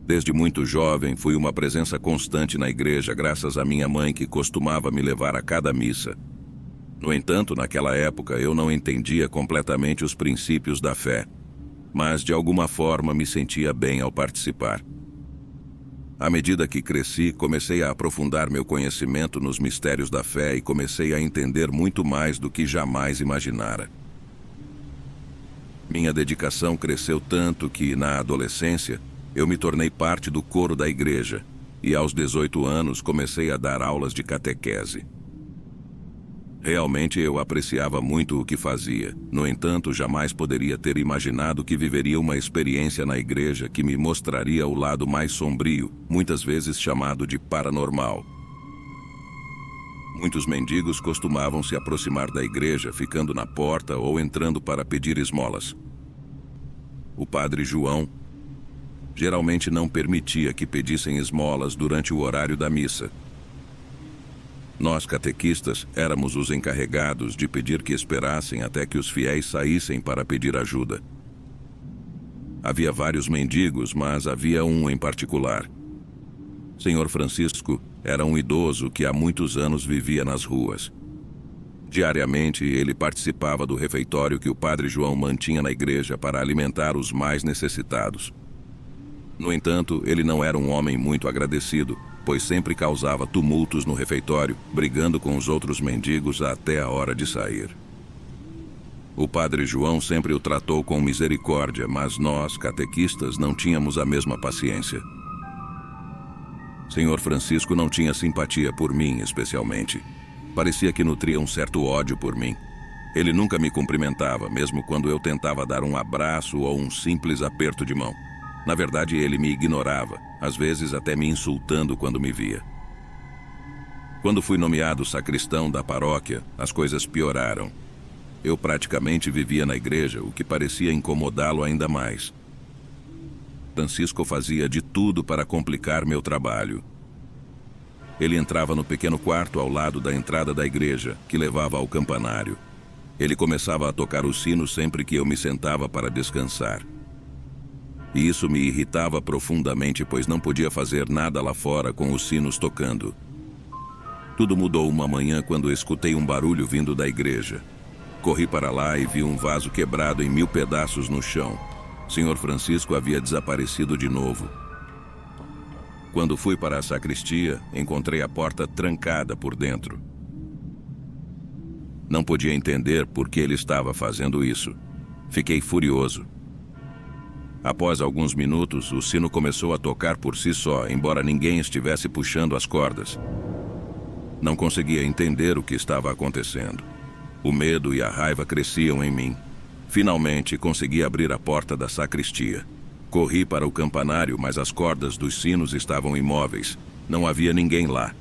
Desde muito jovem, fui uma presença constante na igreja graças à minha mãe que costumava me levar a cada missa. No entanto, naquela época eu não entendia completamente os princípios da fé, mas de alguma forma me sentia bem ao participar. À medida que cresci, comecei a aprofundar meu conhecimento nos mistérios da fé e comecei a entender muito mais do que jamais imaginara. Minha dedicação cresceu tanto que, na adolescência, eu me tornei parte do coro da igreja e, aos 18 anos, comecei a dar aulas de catequese. Realmente eu apreciava muito o que fazia. No entanto, jamais poderia ter imaginado que viveria uma experiência na igreja que me mostraria o lado mais sombrio, muitas vezes chamado de paranormal. Muitos mendigos costumavam se aproximar da igreja, ficando na porta ou entrando para pedir esmolas. O padre João geralmente não permitia que pedissem esmolas durante o horário da missa. Nós, catequistas, éramos os encarregados de pedir que esperassem até que os fiéis saíssem para pedir ajuda. Havia vários mendigos, mas havia um em particular. Senhor Francisco era um idoso que há muitos anos vivia nas ruas. Diariamente, ele participava do refeitório que o padre João mantinha na igreja para alimentar os mais necessitados. No entanto, ele não era um homem muito agradecido, pois sempre causava tumultos no refeitório, brigando com os outros mendigos até a hora de sair. O padre João sempre o tratou com misericórdia, mas nós, catequistas, não tínhamos a mesma paciência. Senhor Francisco não tinha simpatia por mim, especialmente. Parecia que nutria um certo ódio por mim. Ele nunca me cumprimentava, mesmo quando eu tentava dar um abraço ou um simples aperto de mão. Na verdade, ele me ignorava, às vezes até me insultando quando me via. Quando fui nomeado sacristão da paróquia, as coisas pioraram. Eu praticamente vivia na igreja, o que parecia incomodá-lo ainda mais. Francisco fazia de tudo para complicar meu trabalho. Ele entrava no pequeno quarto ao lado da entrada da igreja, que levava ao campanário. Ele começava a tocar o sino sempre que eu me sentava para descansar. E isso me irritava profundamente, pois não podia fazer nada lá fora com os sinos tocando. Tudo mudou uma manhã quando escutei um barulho vindo da igreja. Corri para lá e vi um vaso quebrado em 1000 pedaços no chão. Senhor Francisco havia desaparecido de novo. Quando fui para a sacristia, encontrei a porta trancada por dentro. Não podia entender por que ele estava fazendo isso. Fiquei furioso. Após alguns minutos, o sino começou a tocar por si só, embora ninguém estivesse puxando as cordas. Não conseguia entender o que estava acontecendo. O medo e a raiva cresciam em mim. Finalmente, consegui abrir a porta da sacristia. Corri para o campanário, mas as cordas dos sinos estavam imóveis. Não havia ninguém lá.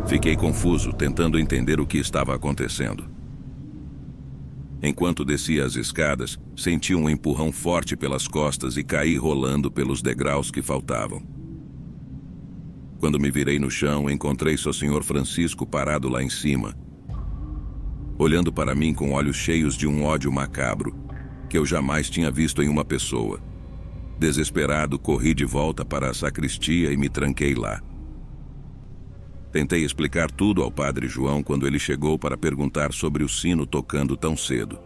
Fiquei confuso, tentando entender o que estava acontecendo. Enquanto descia as escadas, senti um empurrão forte pelas costas e caí rolando pelos degraus que faltavam. Quando me virei no chão, encontrei seu Senhor Francisco parado lá em cima, olhando para mim com olhos cheios de um ódio macabro, que eu jamais tinha visto em uma pessoa. Desesperado, corri de volta para a sacristia e me tranquei lá. Tentei explicar tudo ao padre João quando ele chegou para perguntar sobre o sino tocando tão cedo.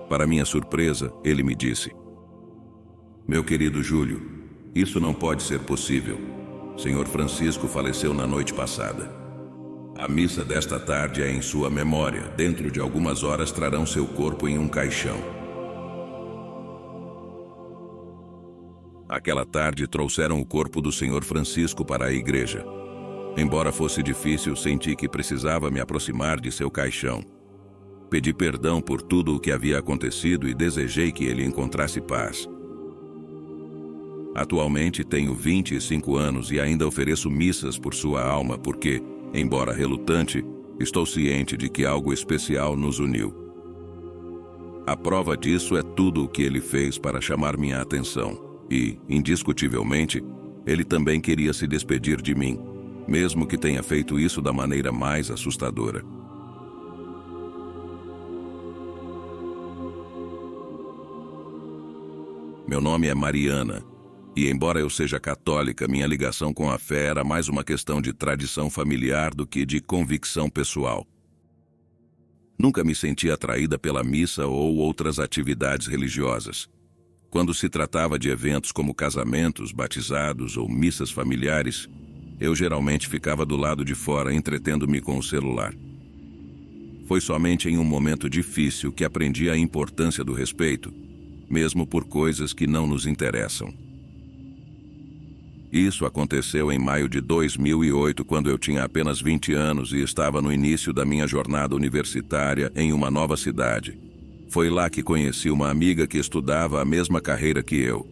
Para minha surpresa, ele me disse: "Meu querido Júlio, isso não pode ser possível. Senhor Francisco faleceu na noite passada. A missa desta tarde é em sua memória. Dentro de algumas horas trarão seu corpo em um caixão." Aquela tarde trouxeram o corpo do Senhor Francisco para a igreja. Embora fosse difícil, senti que precisava me aproximar de seu caixão. Pedi perdão por tudo o que havia acontecido e desejei que ele encontrasse paz. Atualmente tenho 25 anos e ainda ofereço missas por sua alma porque, embora relutante, estou ciente de que algo especial nos uniu. A prova disso é tudo o que ele fez para chamar minha atenção e, indiscutivelmente, ele também queria se despedir de mim, mesmo que tenha feito isso da maneira mais assustadora. Meu nome é Mariana, E embora eu seja católica, minha ligação com a fé era mais uma questão de tradição familiar do que de convicção pessoal. Nunca me senti atraída pela missa ou outras atividades religiosas. Quando se tratava de eventos como casamentos, batizados ou missas familiares, eu geralmente ficava do lado de fora entretendo-me com o celular. Foi somente em um momento difícil que aprendi a importância do respeito, mesmo por coisas que não nos interessam. Isso aconteceu em maio de 2008, quando eu tinha apenas 20 anos e estava no início da minha jornada universitária em uma nova cidade. Foi lá que conheci uma amiga que estudava a mesma carreira que eu.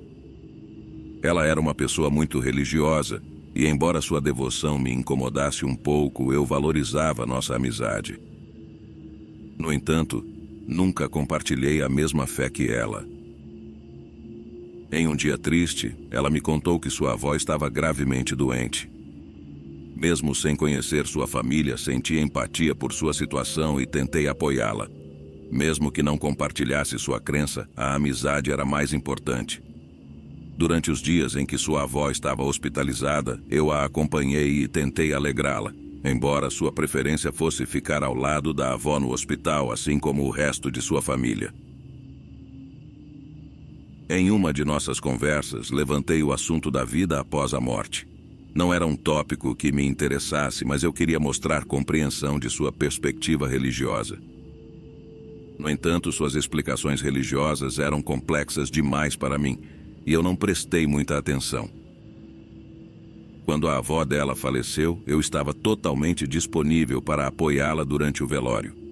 Ela era uma pessoa muito religiosa e, embora sua devoção me incomodasse um pouco, eu valorizava nossa amizade. No entanto, nunca compartilhei a mesma fé que ela. Em um dia triste, ela me contou que sua avó estava gravemente doente. Mesmo sem conhecer sua família, senti empatia por sua situação e tentei apoiá-la. Mesmo que não compartilhasse sua crença, a amizade era mais importante. Durante os dias em que sua avó estava hospitalizada, eu a acompanhei e tentei alegrá-la, embora sua preferência fosse ficar ao lado da avó no hospital, assim como o resto de sua família. Em uma de nossas conversas, levantei o assunto da vida após a morte. Não era um tópico que me interessasse, mas eu queria mostrar compreensão de sua perspectiva religiosa. No entanto, suas explicações religiosas eram complexas demais para mim, e eu não prestei muita atenção. Quando a avó dela faleceu, eu estava totalmente disponível para apoiá-la durante o velório.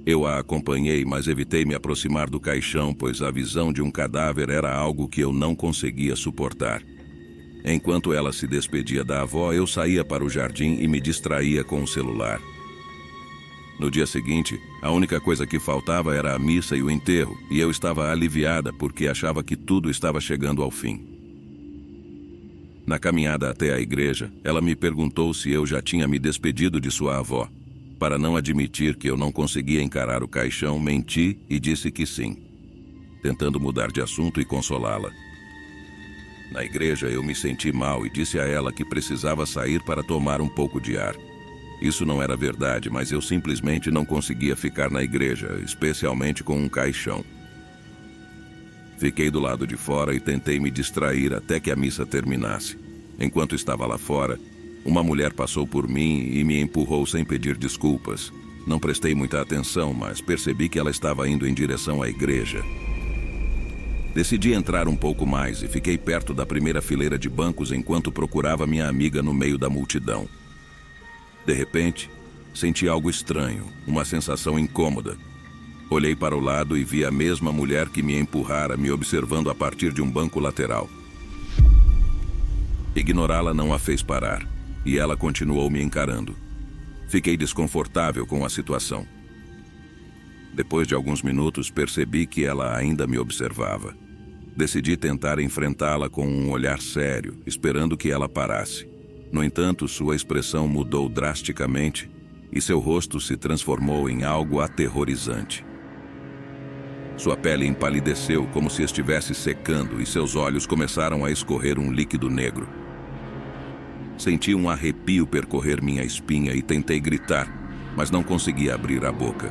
Eu a acompanhei, mas evitei me aproximar do caixão, pois a visão de um cadáver era algo que eu não conseguia suportar. Enquanto ela se despedia da avó, eu saía para o jardim e me distraía com o celular. No dia seguinte, a única coisa que faltava era a missa e o enterro, e eu estava aliviada porque achava que tudo estava chegando ao fim. Na caminhada até a igreja, ela me perguntou se eu já tinha me despedido de sua avó. Para não admitir que eu não conseguia encarar o caixão, menti e disse que sim, tentando mudar de assunto e consolá-la. Na igreja, eu me senti mal e disse a ela que precisava sair para tomar um pouco de ar. Isso não era verdade, mas eu simplesmente não conseguia ficar na igreja, especialmente com um caixão. Fiquei do lado de fora e tentei me distrair até que a missa terminasse. Enquanto estava lá fora, uma mulher passou por mim e me empurrou sem pedir desculpas. Não prestei muita atenção, mas percebi que ela estava indo em direção à igreja. Decidi entrar um pouco mais e fiquei perto da primeira fileira de bancos enquanto procurava minha amiga no meio da multidão. De repente, senti algo estranho, uma sensação incômoda. Olhei para o lado e vi a mesma mulher que me empurrara me observando a partir de um banco lateral. Ignorá-la não a fez parar, e ela continuou me encarando. Fiquei desconfortável com a situação. Depois de alguns minutos, percebi que ela ainda me observava. Decidi tentar enfrentá-la com um olhar sério, esperando que ela parasse. No entanto, sua expressão mudou drasticamente e seu rosto se transformou em algo aterrorizante. Sua pele empalideceu como se estivesse secando e seus olhos começaram a escorrer um líquido negro. Senti um arrepio percorrer minha espinha e tentei gritar, mas não conseguia abrir a boca.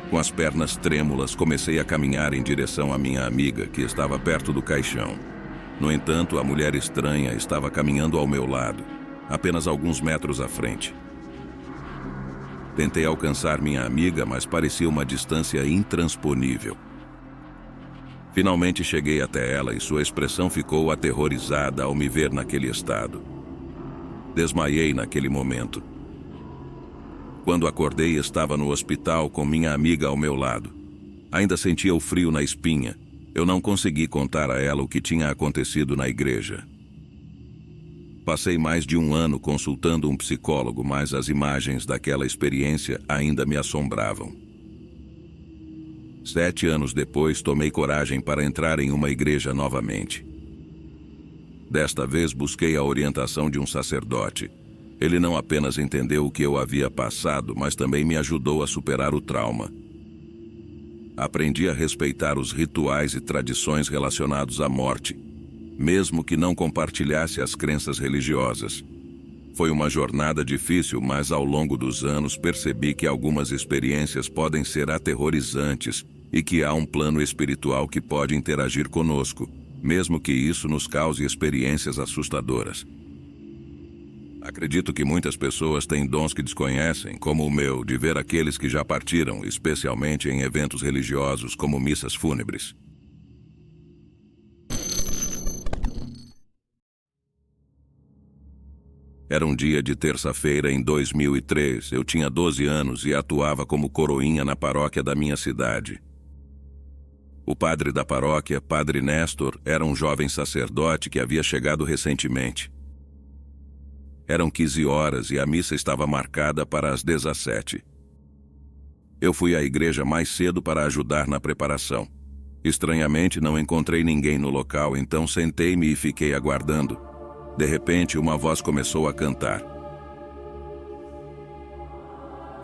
Com as pernas trêmulas, comecei a caminhar em direção à minha amiga, que estava perto do caixão. No entanto, a mulher estranha estava caminhando ao meu lado, apenas alguns metros à frente. Tentei alcançar minha amiga, mas parecia uma distância intransponível. Finalmente cheguei até ela e sua expressão ficou aterrorizada ao me ver naquele estado. Desmaiei naquele momento. Quando acordei, estava no hospital com minha amiga ao meu lado. Ainda sentia o frio na espinha. Eu não consegui contar a ela o que tinha acontecido na igreja. Passei mais de um ano consultando um psicólogo, mas as imagens daquela experiência ainda me assombravam. 7 anos depois, tomei coragem para entrar em uma igreja novamente. Desta vez, busquei a orientação de um sacerdote. Ele não apenas entendeu o que eu havia passado, mas também me ajudou a superar o trauma. Aprendi a respeitar os rituais e tradições relacionados à morte mesmo que não compartilhasse as crenças religiosas. Foi uma jornada difícil, mas ao longo dos anos percebi que algumas experiências podem ser aterrorizantes e que há um plano espiritual que pode interagir conosco, mesmo que isso nos cause experiências assustadoras. Acredito que muitas pessoas têm dons que desconhecem, como o meu, de ver aqueles que já partiram, especialmente em eventos religiosos como missas fúnebres. Era um dia de terça-feira em 2003. Eu tinha 12 anos e atuava como coroinha na paróquia da minha cidade. O padre da paróquia, Padre Néstor, era um jovem sacerdote que havia chegado recentemente. Eram 15 horas e a missa estava marcada para as 17. Eu fui à igreja mais cedo para ajudar na preparação. Estranhamente, não encontrei ninguém no local, então sentei-me e fiquei aguardando. De repente, uma voz começou a cantar.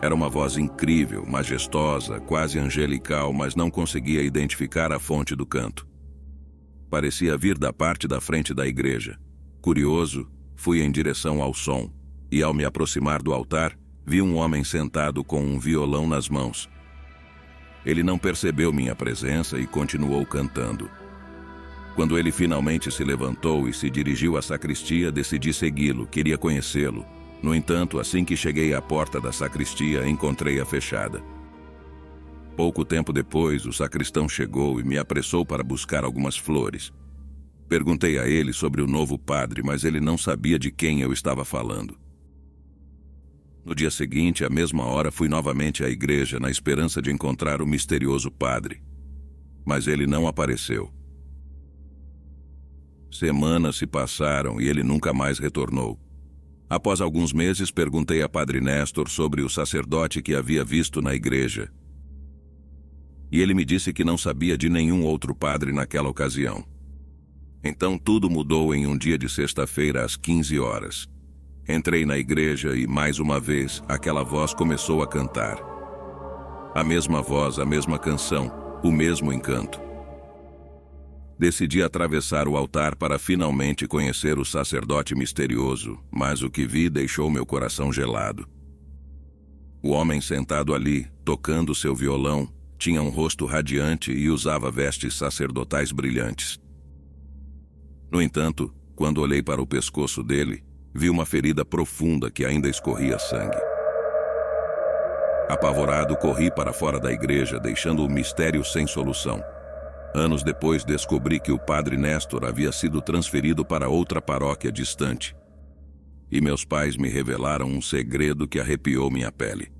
Era uma voz incrível, majestosa, quase angelical, mas não conseguia identificar a fonte do canto. Parecia vir da parte da frente da igreja. Curioso, fui em direção ao som, e ao me aproximar do altar, vi um homem sentado com um violão nas mãos. Ele não percebeu minha presença e continuou cantando. Quando ele finalmente se levantou e se dirigiu à sacristia, decidi segui-lo, queria conhecê-lo. No entanto, assim que cheguei à porta da sacristia, encontrei-a fechada. Pouco tempo depois, o sacristão chegou e me apressou para buscar algumas flores. Perguntei a ele sobre o novo padre, mas ele não sabia de quem eu estava falando. No dia seguinte, à mesma hora, fui novamente à igreja na esperança de encontrar o misterioso padre. Mas ele não apareceu. Semanas se passaram e ele nunca mais retornou. Após alguns meses, perguntei a Padre Néstor sobre o sacerdote que havia visto na igreja. E ele me disse que não sabia de nenhum outro padre naquela ocasião. Então tudo mudou em um dia de sexta-feira às 15 horas. Entrei na igreja e, mais uma vez, aquela voz começou a cantar. A mesma voz, a mesma canção, o mesmo encanto. Decidi atravessar o altar para finalmente conhecer o sacerdote misterioso, mas o que vi deixou meu coração gelado. O homem sentado ali, tocando seu violão, tinha um rosto radiante e usava vestes sacerdotais brilhantes. No entanto, quando olhei para o pescoço dele, vi uma ferida profunda que ainda escorria sangue. Apavorado, corri para fora da igreja, deixando o mistério sem solução. Anos depois, descobri que o padre Néstor havia sido transferido para outra paróquia distante. E meus pais me revelaram um segredo que arrepiou minha pele.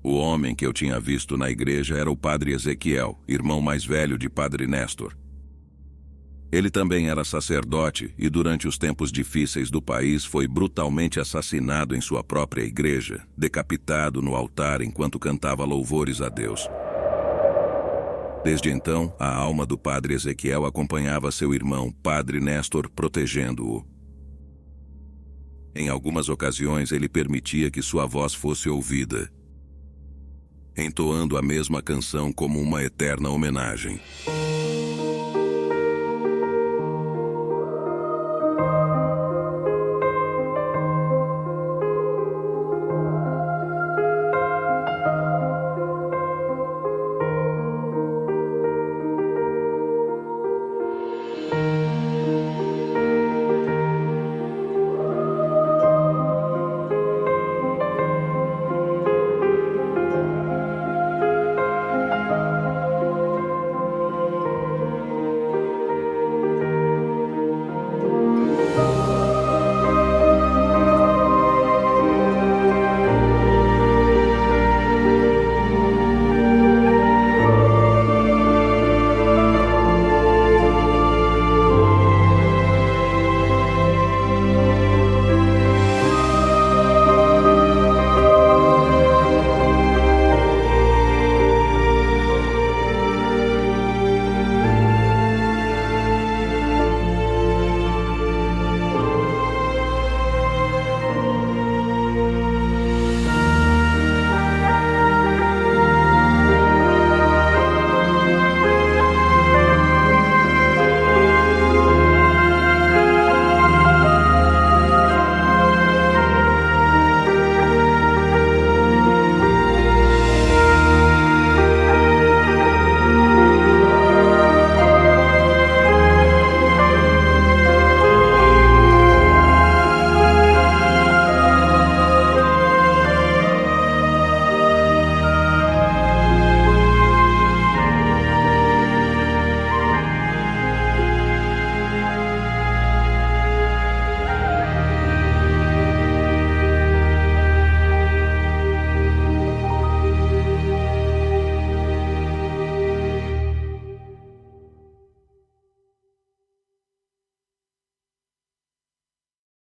O homem que eu tinha visto na igreja era o padre Ezequiel, irmão mais velho de padre Néstor. Ele também era sacerdote e, durante os tempos difíceis do país, foi brutalmente assassinado em sua própria igreja, decapitado no altar enquanto cantava louvores a Deus. Desde então, a alma do padre Ezequiel acompanhava seu irmão, padre Néstor, protegendo-o. Em algumas ocasiões, ele permitia que sua voz fosse ouvida, entoando a mesma canção como uma eterna homenagem.